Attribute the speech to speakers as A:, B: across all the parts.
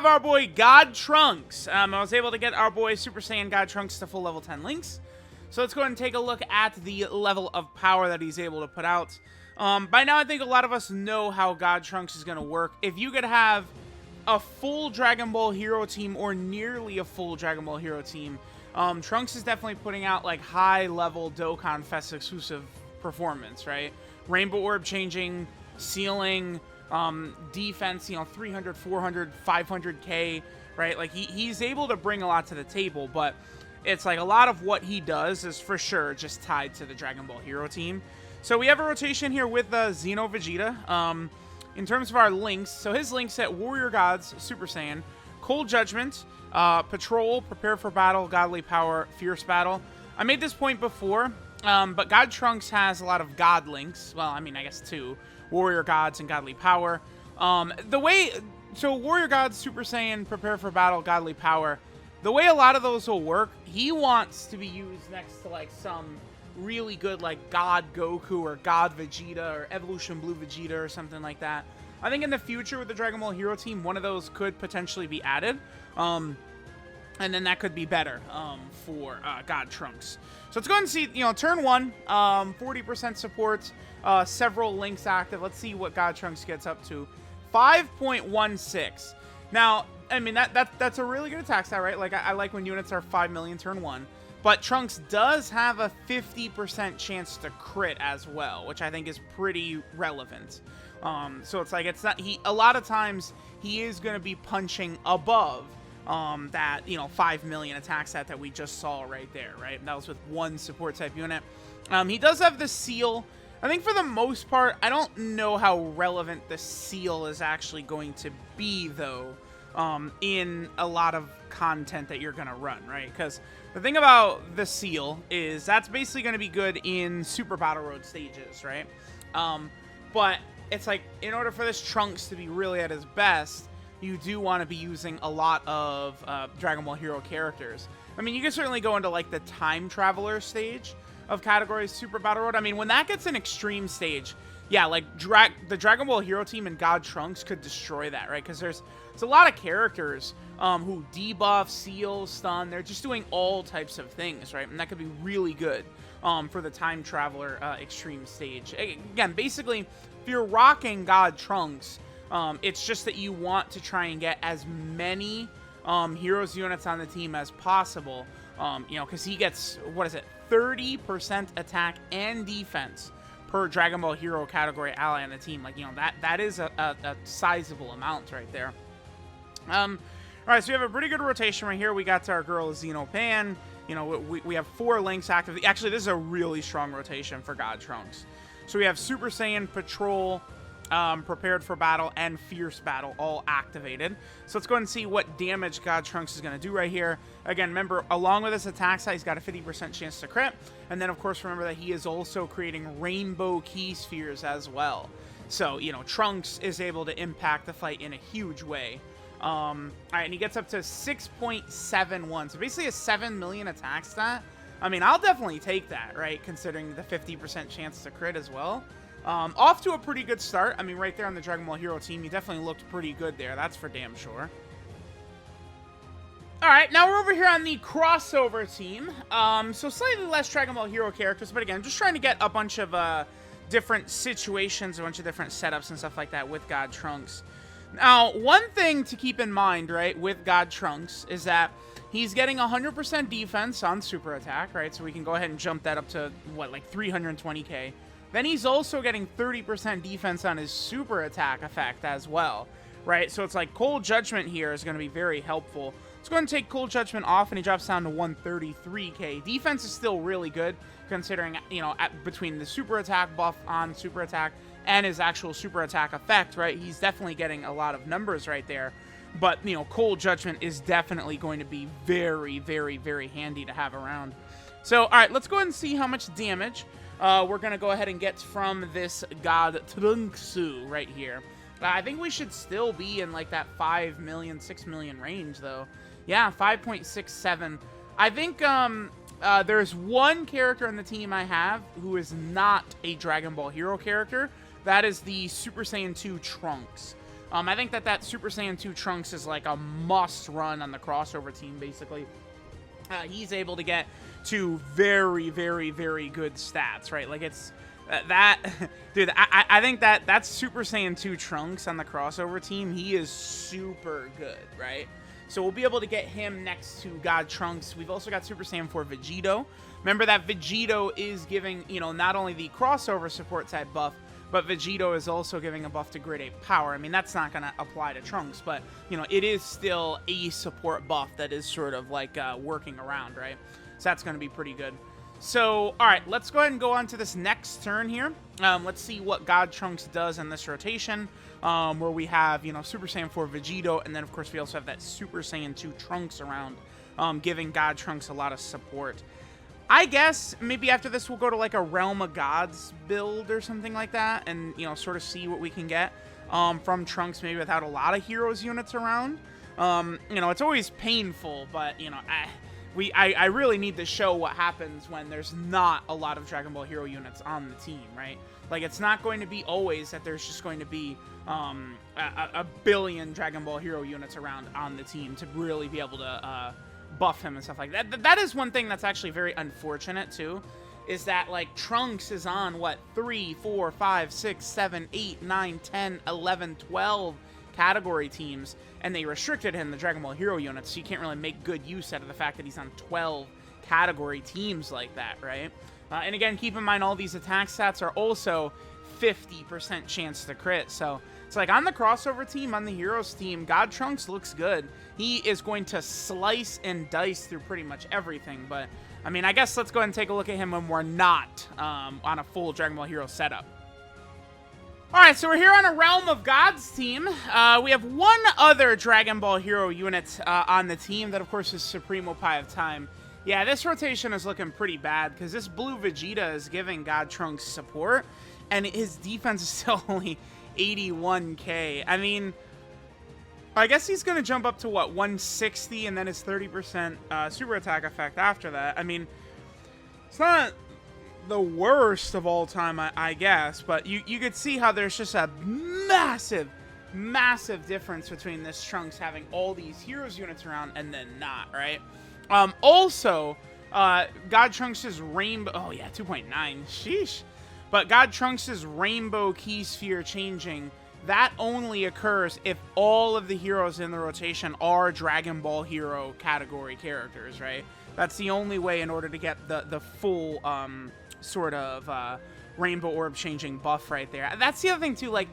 A: have our boy God Trunks. I was able to get our boy Super Saiyan God Trunks to full level 10 links. So let's go ahead and take a look at the level of power that he's able to put out. By now, I think a lot of us know how God Trunks is going to work. If you could have a full Dragon Ball Hero team or nearly a full Dragon Ball Hero team, Trunks is definitely putting out like high-level Dokkan Fest exclusive performance, right? Rainbow Orb changing, ceiling, defense, 300, 400, 500k, right? Like he's able to bring a lot to the table, but it's like a lot of what he does is for sure just tied to the Dragon Ball Hero team. So we have a rotation here with Xeno Vegeta. In terms of our links, so his links at Warrior Gods, Super Saiyan, Cold Judgment, Patrol, Prepare for Battle, Godly Power, Fierce Battle. I made this point before, but God Trunks has a lot of God links. Well, I mean, I guess two. Warrior Gods and Godly Power. So Warrior Gods, Super Saiyan, Prepare for Battle, Godly Power. The way a lot of those will work, he wants to be used next to like some really good like God Goku or God Vegeta or Evolution Blue Vegeta or something like that. I think in the future with the Dragon Ball Hero team, one of those could potentially be added. And then that could be better for God Trunks. So let's go ahead and see, turn 1, 40% support, several links active. Let's see what God Trunks gets up to. 5.16. Now, I mean, that's a really good attack stat, right? Like, I like when units are 5 million turn 1. But Trunks does have a 50% chance to crit as well, which I think is pretty relevant. So it's like, a lot of times he is going to be punching above that 5 million attack stat that we just saw right there, right? That was with one support type unit. He does have the seal. I think for the most part, I don't know how relevant the seal is actually going to be though, in a lot of content that you're gonna run, right? Because the thing about the seal is that's basically going to be good in Super Battle Road stages, right? But it's like, in order for this Trunks to be really at his best, you do want to be using a lot of Dragon Ball Hero characters. I mean, you can certainly go into like the Time Traveler stage of categories Super Battle Road. I mean, when that gets an extreme stage, yeah, like the Dragon Ball Hero team and God Trunks could destroy that, right? Because there's a lot of characters who debuff, seal, stun. They're just doing all types of things, right? And that could be really good for the Time Traveler extreme stage. Again, basically, if you're rocking God Trunks, it's just that you want to try and get as many Heroes units on the team as possible, because he gets, 30% attack and defense per Dragon Ball Hero category ally on the team. Like, that is a sizable amount right there. Alright, so we have a pretty good rotation right here. We got our girl Xenopan. We have 4 links active. Actually, this is a really strong rotation for God Trunks. So we have Super Saiyan, Patrol, Prepared for Battle, and Fierce Battle all activated. So let's go ahead and see what damage God Trunks is going to do right here. Again, remember, along with his attack stat, he's got a 50% chance to crit. And then, of course, remember that he is also creating Rainbow Key Spheres as well. So, Trunks is able to impact the fight in a huge way. All right, and he gets up to 6.71. So basically a 7 million attack stat. I mean, I'll definitely take that, right? Considering the 50% chance to crit as well. Off to a pretty good start. I mean, right there on the Dragon Ball Hero team, he definitely looked pretty good there. That's for damn sure. Alright, now we're over here on the crossover team. So slightly less Dragon Ball Hero characters, but again, I'm just trying to get a bunch of different situations, a bunch of different setups and stuff like that with God Trunks. Now, one thing to keep in mind, right, with God Trunks is that he's getting 100% defense on super attack, right? So we can go ahead and jump that up to, 320k. Then he's also getting 30% defense on his super attack effect as well, right? So it's like Cold Judgment here is going to be very helpful. Let's go ahead and take Cold Judgment off, and he drops down to 133k. Defense is still really good, considering, between the super attack buff on super attack and his actual super attack effect, right? He's definitely getting a lot of numbers right there. But, Cold Judgment is definitely going to be very, very, very handy to have around. So, all right, let's go ahead and see how much damage we're going to go ahead and get from this God Trunks right here. I think we should still be in, like, that 5 million, 6 million range, though. Yeah, 5.67. I think there's one character in the team I have who is not a Dragon Ball Hero character. That is the Super Saiyan 2 Trunks. I think that Super Saiyan 2 Trunks is like a must run on the crossover team, basically. He's able to get to very, very, very good stats, right? Like, it's dude, I think that Super Saiyan 2 Trunks on the crossover team, he is super good, right? So we'll be able to get him next to God Trunks. We've also got Super Saiyan 4 Vegito. Remember that Vegito is giving, you know, not only the crossover support type buff, but Vegito is also giving a buff to Grade 8 power. I mean, that's not going to apply to Trunks, but, you know, it is still a support buff that is sort of like working around, right? So that's going to be pretty good. So, all right, let's go ahead and go on to this next turn here. Let's see what God Trunks does in this rotation, where we have, you know, Super Saiyan 4 Vegito, and then, of course, we also have that Super Saiyan 2 Trunks around, giving God Trunks a lot of support. I guess maybe after this we'll go to like a Realm of Gods build or something like that, and, you know, sort of see what we can get from Trunks, maybe without a lot of Heroes units around. You know, it's always painful, but, you know, I really need to show what happens when there's not a lot of Dragon Ball Hero units on the team, right? Like, it's not going to be always that there's just going to be a billion Dragon Ball Hero units around on the team to really be able to buff him and stuff like that. That is one thing that's actually very unfortunate, too, is that, like, Trunks is on, what, 3, 4, 5, 6, 7, 8, 9, 10, 11, 12 category teams, and they restricted him to Dragon Ball Hero units, so you can't really make good use out of the fact that he's on 12 category teams like that, right? And again, keep in mind all these attack stats are also 50% chance to crit, so it's like on the crossover team, on the Heroes team, God Trunks looks good. He is going to slice and dice through pretty much everything, but I mean, I guess let's go ahead and take a look at him when we're not on a full Dragon Ball Hero setup. Alright, so we're here on a Realm of Gods team. We have one other Dragon Ball Hero unit on the team. That, of course, is Supremo Pie of Time. Yeah, this rotation is looking pretty bad, because this blue Vegeta is giving God Trunks support, and his defense is still only 81k. I mean, I guess he's going to jump up to, what, 160, and then his 30% super attack effect after that. I mean, it's not the worst of all time, I guess, but you could see how there's just a massive difference between this Trunks having all these Heroes units around and then not, right? Also, God Trunks' Rainbow... Oh, yeah, 2.9. Sheesh. But God Trunks' Rainbow Key Sphere changing, that only occurs if all of the heroes in the rotation are Dragon Ball Hero category characters, right? That's the only way in order to get the full sort of Rainbow Orb changing buff right there. That's the other thing, too. Like,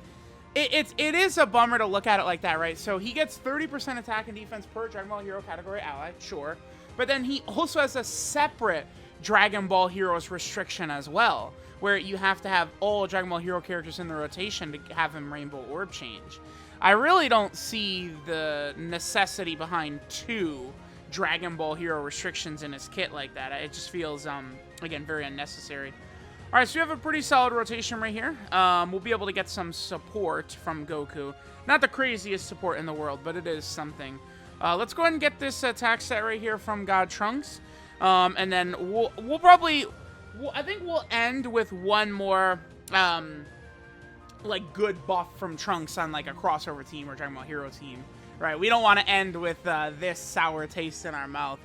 A: it is a bummer to look at it like that, right? So he gets 30% attack and defense per Dragon Ball Hero category ally, sure. But then he also has a separate Dragon Ball Heroes restriction as well, where you have to have all Dragon Ball Hero characters in the rotation to have him Rainbow Orb change. I really don't see the necessity behind two Dragon Ball Hero restrictions in his kit like that. It just feels, again, very unnecessary. Alright, so we have a pretty solid rotation right here. We'll be able to get some support from Goku. Not the craziest support in the world, but it is something. Let's go ahead and get this attack set right here from God Trunks. And then we'll probably... I think we'll end with one more, like, good buff from Trunks on, like, a crossover team or Dragon Ball Hero team, right? We don't want to end with this sour taste in our mouth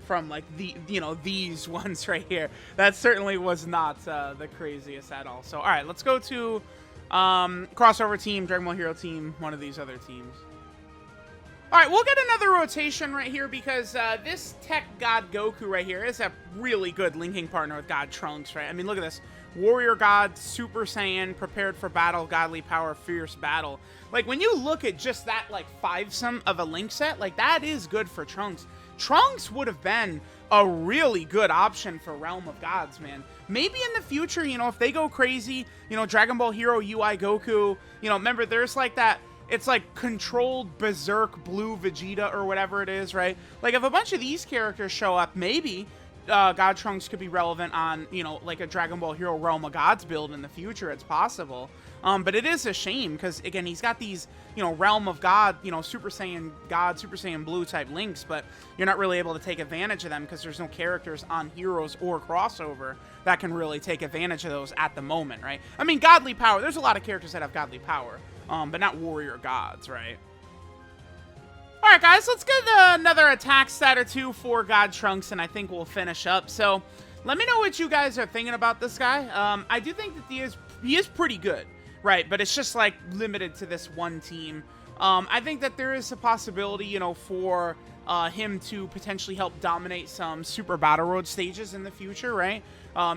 A: from, like, these ones right here. That certainly was not the craziest at all. So, all right, let's go to crossover team, Dragon Ball Hero team, one of these other teams. All right, we'll get another rotation right here because this Tech God Goku right here is a really good linking partner with God Trunks, right? I mean, look at this. Warrior God, Super Saiyan, prepared for battle, godly power, fierce battle. Like, when you look at just that, like, five-some of a link set, like, that is good for Trunks. Trunks would have been a really good option for Realm of Gods, man. Maybe in the future, you know, if they go crazy, you know, Dragon Ball Hero UI Goku, you know, remember, there's, like, that... It's like controlled Berserk Blue Vegeta or whatever it is, right? Like, if a bunch of these characters show up, maybe God Trunks could be relevant on, you know, like a Dragon Ball Hero Realm of Gods build in the future. It's possible. But it is a shame because, again, he's got these, you know, Realm of God, you know, Super Saiyan God, Super Saiyan Blue type links, but you're not really able to take advantage of them because there's no characters on Heroes or Crossover that can really take advantage of those at the moment, right? I mean, Godly Power, there's a lot of characters that have Godly Power. but not warrior gods, right? Alright guys, let's get another attack stat or two for God Trunks, and I think we'll finish up. So, let me know what you guys are thinking about this guy. I do think that he is pretty good, right? But it's just, like, limited to this one team. I think that there is a possibility, you know, for him to potentially help dominate some Super Battle Road stages in the future, right?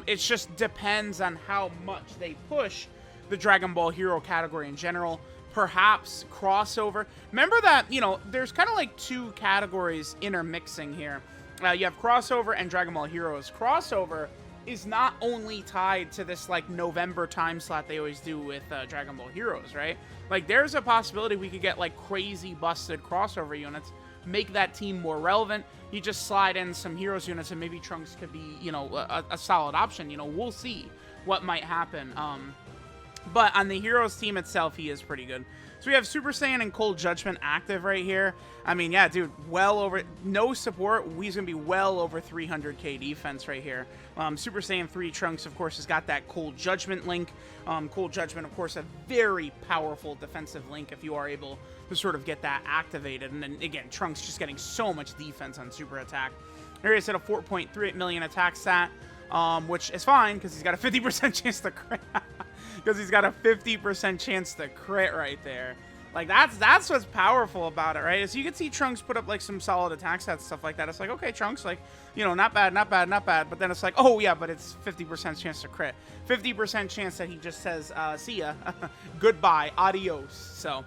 A: It just depends on how much they push the Dragon Ball Hero category in general. Perhaps crossover. Remember that, you know, there's kind of like two categories intermixing here. You have crossover and Dragon Ball Heroes. Crossover is not only tied to this, like, November time slot they always do with Dragon Ball Heroes, right? Like, there's a possibility we could get, like, crazy busted crossover units, make that team more relevant. You just slide in some Heroes units and maybe Trunks could be, you know, a solid option. You know, we'll see what might happen. But on the Heroes team itself, he is pretty good. So we have Super Saiyan and Cold Judgment active right here. I mean, yeah, dude, well over, no support. He's going to be well over 300k defense right here. Super Saiyan 3 Trunks, of course, has got that Cold Judgment link. Cold Judgment, of course, a very powerful defensive link if you are able to sort of get that activated. And then, again, Trunks just getting so much defense on Super Attack. Here he is at a 4.38 million attack stat, which is fine because he's got a 50% chance to crit. Because he's got a 50% chance to crit right there. Like, that's what's powerful about it, right? So you can see Trunks put up, like, some solid attack stats, stuff like that. It's like, okay, Trunks, like, you know, not bad, not bad, not bad. But then it's like, oh, yeah, but it's 50% chance to crit. 50% chance that he just says, see ya, goodbye, adios. So,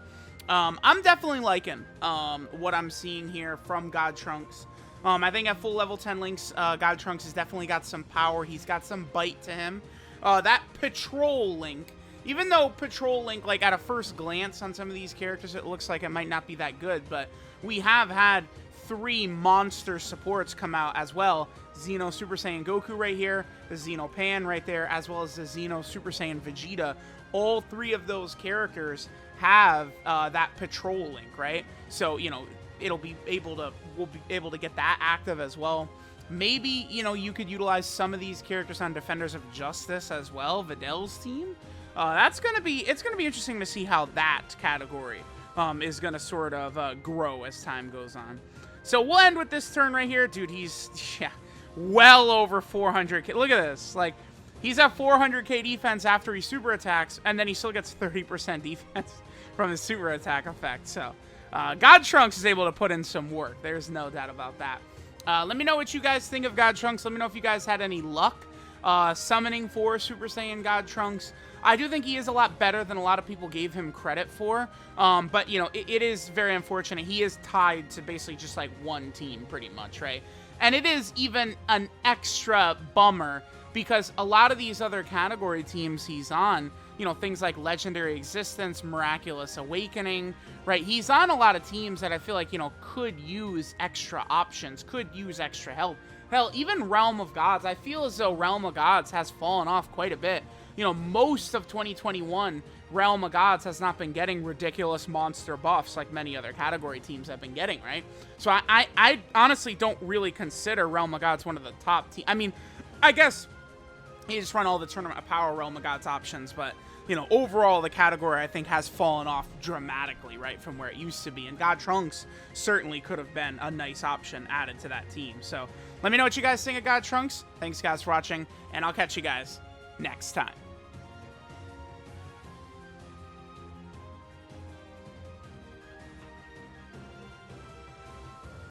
A: I'm definitely liking what I'm seeing here from God Trunks. I think at full level 10 links, God Trunks has definitely got some power. He's got some bite to him. That Patrol link, even though Patrol link, like, at a first glance on some of these characters, it looks like it might not be that good, but we have had 3 monster supports come out as well. Xeno Super Saiyan Goku right here, the Xeno Pan right there, as well as the Xeno Super Saiyan Vegeta. All 3 of those characters have that Patrol link, right? So, you know, we'll be able to get that active as well. Maybe, you know, you could utilize some of these characters on Defenders of Justice as well, Vidal's team. It's gonna be interesting to see how that category is gonna sort of grow as time goes on. So we'll end with this turn right here, dude. He's well over 400k. Look at this, like, he's at 400k defense after he super attacks, and then he still gets 30% defense from his super attack effect. So God Trunks is able to put in some work. There's no doubt about that. Let me know what you guys think of God Trunks. Let me know if you guys had any luck summoning for Super Saiyan God Trunks. I do think he is a lot better than a lot of people gave him credit for. But, you know, it is very unfortunate. He is tied to basically just, like, one team pretty much, right? And it is even an extra bummer because a lot of these other category teams he's on, you know, things like Legendary Existence, Miraculous Awakening, right? He's on a lot of teams that I feel like, you know, could use extra options, could use extra help. Hell, even Realm of Gods, I feel as though Realm of Gods has fallen off quite a bit. You know, most of 2021, Realm of Gods has not been getting ridiculous monster buffs like many other category teams have been getting, right? So I honestly don't really consider Realm of Gods one of the top teams. I mean, I guess he just run all the Tournament of Power Realm of Gods options, but, you know, overall the category I think has fallen off dramatically, right, from where it used to be. And God Trunks certainly could have been a nice option added to that team. So let me know what you guys think of God Trunks. Thanks guys for watching, and I'll catch you guys next time.